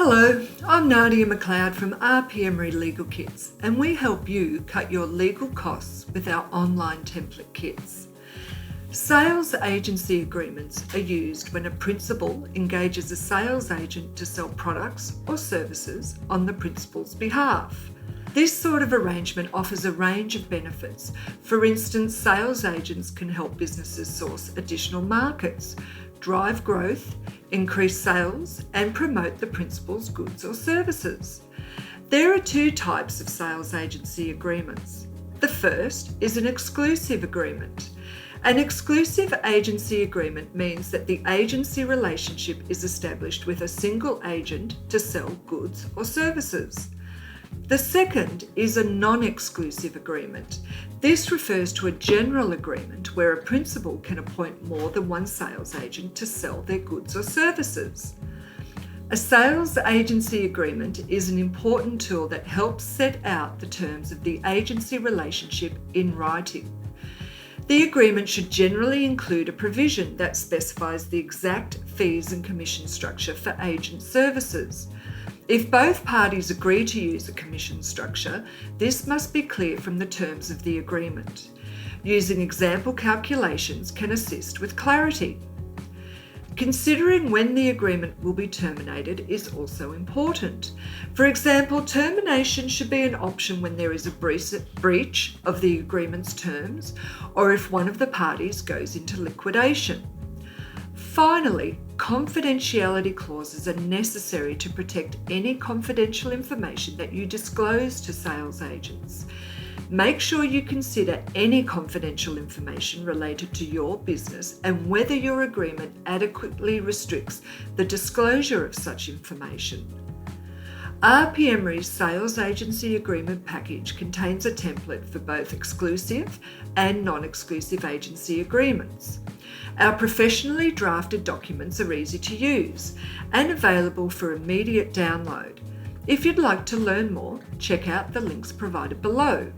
Hello, I'm Nadia MacLeod from RP Emery Legal Kits, and we help you cut your legal costs with our online template kits. Sales agency agreements are used when a principal engages a sales agent to sell products or services on the principal's behalf. This sort of arrangement offers a range of benefits. For instance, sales agents can help businesses source additional markets, drive growth, increase sales, and promote the principal's goods or services. There are two types of sales agency agreements. The first is an exclusive agreement. An exclusive agency agreement means that the agency relationship is established with a single agent to sell goods or services. The second is a non-exclusive agreement. This refers to a general agreement where a principal can appoint more than one sales agent to sell their goods or services. A sales agency agreement is an important tool that helps set out the terms of the agency relationship in writing. The agreement should generally include a provision that specifies the exact fees and commission structure for agent services. If both parties agree to use a commission structure, this must be clear from the terms of the agreement. Using example calculations can assist with clarity. Considering when the agreement will be terminated is also important. For example, termination should be an option when there is a breach of the agreement's terms or if one of the parties goes into liquidation. Finally, confidentiality clauses are necessary to protect any confidential information that you disclose to sales agents. Make sure you consider any confidential information related to your business and whether your agreement adequately restricts the disclosure of such information. RP Emery's Sales Agency Agreement package contains a template for both exclusive and non-exclusive agency agreements. Our professionally drafted documents are easy to use and available for immediate download. If you'd like to learn more, check out the links provided below.